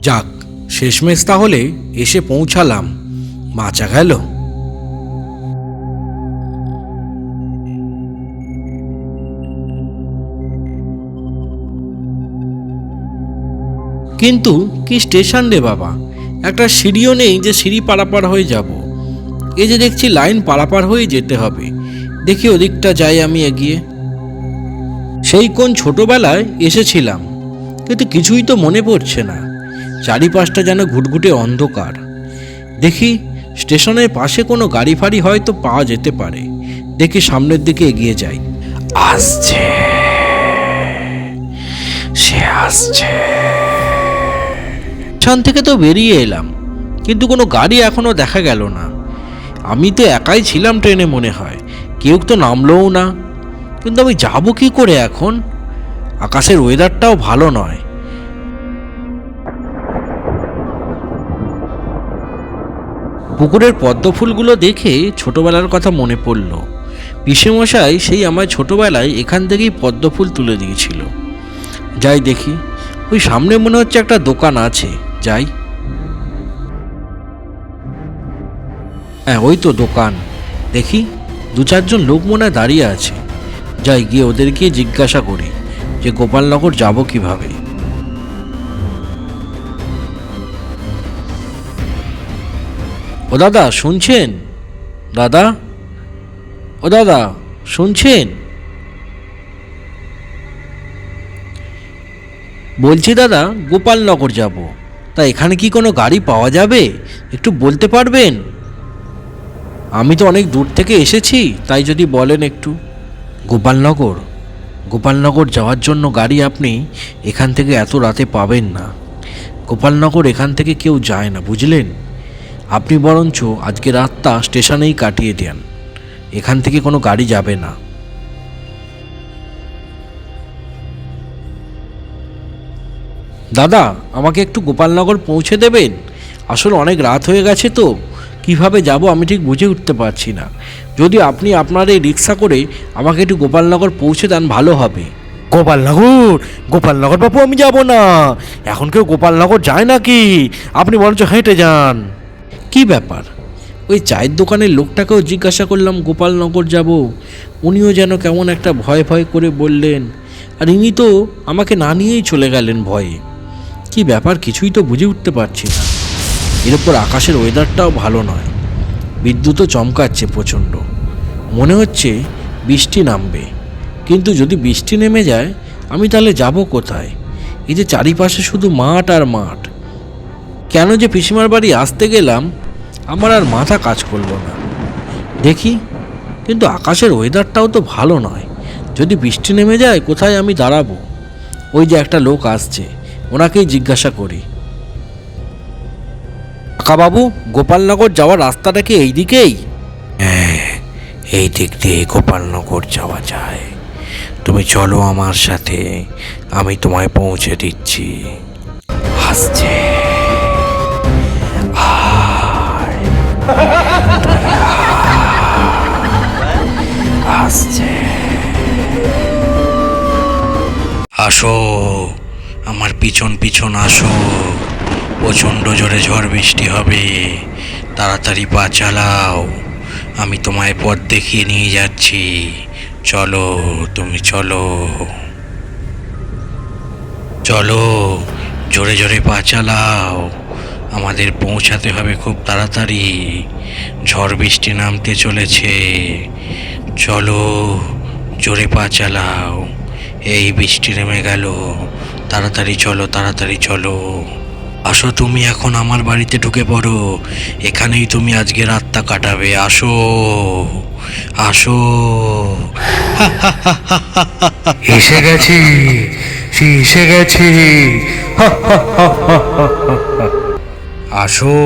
যাক, শেষমেশ তাহলে এসে পৌঁছালাম, বাঁচা গেল। কিন্তু কি স্টেশন রে বাবা, একটা সিঁড়িও নেই যে সিঁড়ি পারাপার হয়ে যাব। এই যে দেখছি লাইন পারাপার হয়ে যেতে হবে। দেখি ওদিকটা যাই আমি এগিয়ে। সেই কোন ছোটবেলায় এসেছিলাম, কিন্তু কিছুই তো মনে পড়ছে না। চারিপাশটা যেন ঘুটঘুটে অন্ধকার। দেখি স্টেশনের পাশে কোনো গাড়ি ফাড়ি হয়তো পাওয়া যেতে পারে। দেখি সামনের দিকে এগিয়ে যাই। আসছে, সে আসছে। স্টেশন থেকে তো বেরিয়ে এলাম, কিন্তু কোনো গাড়ি এখনো দেখা গেল না। আমি তো একাই ছিলাম ট্রেনে মনে হয়, কেউ তো নামলোও না। কিন্তু আমি যাব কি করে এখন? আকাশের ওয়েদারটাও ভালো নয়। পুকুরের পদ্ম ফুলগুলো দেখে ছোটবেলার কথা মনে পড়ল। পিসেমশাই সেই আমার ছোটবেলায় এখান থেকেই পদ্ম ফুল তুলে দিয়েছিল। যাই দেখি, ওই সামনে মনে হচ্ছে একটা দোকান আছে, যাই। হ্যাঁ, ওই তো দোকান। দেখি দু চারজন লোক মনে হয় দাঁড়িয়ে আছে। যাই, গিয়ে ওদেরকে জিজ্ঞাসা করি যে গোপালনগর যাব কিভাবে। ও দাদা শুনছেন? দাদা, ও দাদা শুনছেন? বলছি দাদা, গোপালনগর যাব, তা এখানে কি কোনো গাড়ি পাওয়া যাবে? একটু বলতে পারবেন? আমি তো অনেক দূর থেকে এসেছি, তাই যদি বলেন একটু। গোপালনগর, গোপালনগর যাওয়ার জন্য গাড়ি আপনি এখান থেকে এত রাতে পাবেন না। গোপালনগর এখান থেকে কেউ যায় না, বুঝলেন? আপনি বরঞ্চ আজকে রাতটা স্টেশনেই কাটিয়ে দেন, এখান থেকে কোনো গাড়ি যাবে না। দাদা, আমাকে একটু গোপালনগর পৌঁছে দেবেন? আসলে অনেক রাত হয়ে গেছে তো, কিভাবে যাব আমি ঠিক বুঝে উঠতে পারছি না। যদি আপনি আপনার এই রিক্সা করে আমাকে একটু গোপালনগর পৌঁছে দেন ভালো হবে। গোপালনগর, গোপালনগর বাবু আমি যাব না, এখন কেউ গোপালনগর যায় নাকি? আপনি বরঞ্চ হেঁটে যান। কি ব্যাপার? ওই চায়ের দোকানের লোকটাকেও জিজ্ঞাসা করলাম গোপালনগর যাব, উনিও যেন কেমন একটা ভয় ভয় করে বললেন। আর ইনি তো আমাকে না নিয়েই চলে গেলেন ভয়ে। কি ব্যাপার কিছুই তো বুঝে উঠতে পারছি না। এর উপর আকাশের ওয়েদারটাও ভালো নয়, বিদ্যুৎও চমকাচ্ছে প্রচণ্ড। মনে হচ্ছে বৃষ্টি নামবে, কিন্তু যদি বৃষ্টি নেমে যায় আমি তাহলে যাব কোথায়? এই যে চারিপাশে শুধু মাঠ আর মাঠ। কেন যে পিসিমার বাড়ি আসতে গেলাম আমার আর মাথা কাজ করলো না। দেখি, কিন্তু আকাশের ওয়েদারটাও তো ভালো নয়। যদি বৃষ্টি নেমে যায় কোথায় আমি দাঁড়াবো? ওই যে একটা লোক আসছে, ওনাকেই জিজ্ঞাসা করি। কাকাবাবু, গোপালনগর যাওয়ার রাস্তাটা কি এই দিকেই? হ্যাঁ, এই দিক দিয়ে গোপালনগর যাওয়া যায়। তুমি চলো আমার সাথে, আমি তোমায় পৌঁছে দিচ্ছি। আসছে, আসছে। আসো, আমার পিছন পিছন আসো। প্রচণ্ড জোরে ঝড় বৃষ্টি হবে, তাড়াতাড়ি পা চালাও, আমি তোমায় পথ দেখিয়ে নিয়ে যাচ্ছি। চলো, তুমি চলো চলো, জোরে জোরে পা চালাও, আমাদের পৌঁছাতে হবে খুব তাড়াতাড়ি, ঝড় বৃষ্টি নামতে চলেছে। চলো, জোরে পা চালাও, এই বৃষ্টি নেমে গেল, তাড়াতাড়ি চলো, তাড়াতাড়ি চলো। আসো, তুমি এখন আমার বাড়িতে ঢুকে পড়ো, এখানেই তুমি আজকে রাতটা কাটাবে। আসো, আসো। এসে গেছি, এসে গেছি। আসো,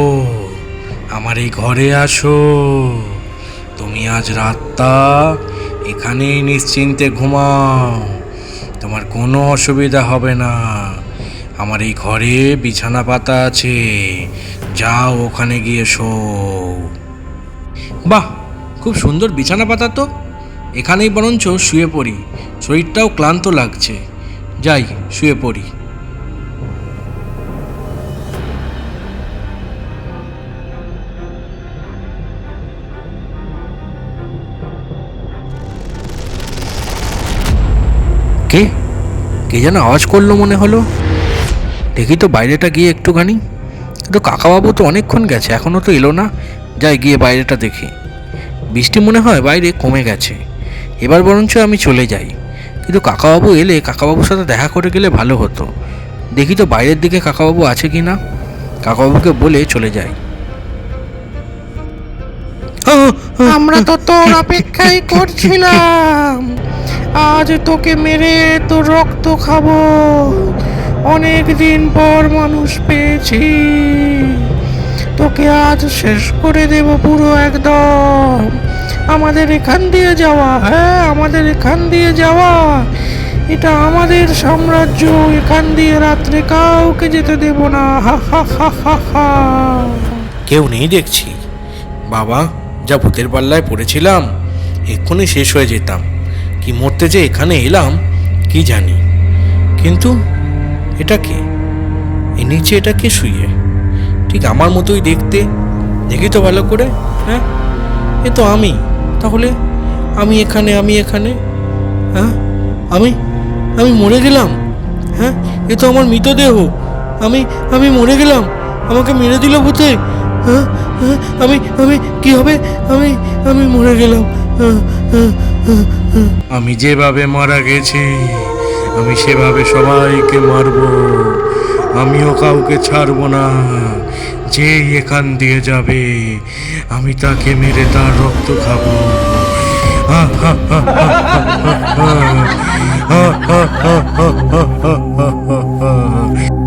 আমার এই ঘরে আসো। তুমি আজ রাতটা এখানেই নিশ্চিন্তে ঘুমাও, তোমার কোনো অসুবিধা হবে না। আমার এই ঘরে বিছানা পাতা আছে, যাও ওখানে গিয়ে শো। বাহ, খুব সুন্দর বিছানা পাতা তো, এখানেই বরঞ্চ শুয়ে পড়ি, শরীরটাও ক্লান্ত লাগছে। যাই, শুয়ে পড়ি। কে যেন আওয়াজ করলো মনে হলো। দেখি তো বাইরেটা গিয়ে একটুখানি। কিন্তু কাকাবাবু তো অনেকক্ষণ গেছে, এখনও তো এলো না। যাই গিয়ে বাইরেটা দেখি। বৃষ্টি মনে হয় বাইরে কমে গেছে, এবার বরঞ্চ আমি চলে যাই। কিন্তু কাকাবাবু এলে কাকাবাবুর সাথে দেখা করে গেলে ভালো হতো। দেখি তো বাইরের দিকে কাকাবাবু আছে কি না। কাকাবাবুকে বলে চলে যাই। আমরা তো তোর অপেক্ষাই করছিলাম। আজ তোকে মেরে তোর রক্ত খাবো। অনেক দিন পর মানুষ পেয়েছি, তোকে আজ শেষ করে দেব পুরো একদম। আমাদের এখান দিয়ে যাওয়া, হ্যাঁ আমাদের এখান দিয়ে যাওয়া, এটা আমাদের সাম্রাজ্য। এখান দিয়ে রাত্রে কাউকে যেতে দেব না। হা হা হা হা হা। কেউ নেই দেখছি। বাবা, যা ভূতের পাল্লায় পড়েছিলাম, এক্ষুনি শেষ হয়ে যেতাম। কি মরতে যে এখানে এলাম কি জানি। কিন্তু এটা কে? এ নিচে এটা কে শুয়ে? ঠিক আমার মতোই দেখতে। দেখি তো ভালো করে। হ্যাঁ, এ তো আমি। তাহলে আমি এখানে। হ্যাঁ, আমি আমি মরে গেলাম। হ্যাঁ, এ তো আমার মৃতদেহ। আমি মরে গেলাম। আমাকে মেরে দিল ভূতে। হ্যাঁ, হ্যাঁ, আমি কি হবে? আমি মরে গেলাম। আমি যেভাবে মারা গেছি আমি সেভাবে সবাইকে মারবো। আমিও কাউকে ছাড়বো না। যেই এখান দিয়ে যাবে আমি তাকে মেরে তার রক্ত খাবো। হা হা হা হা হা হা হা হা হা হা হা হা হা হা।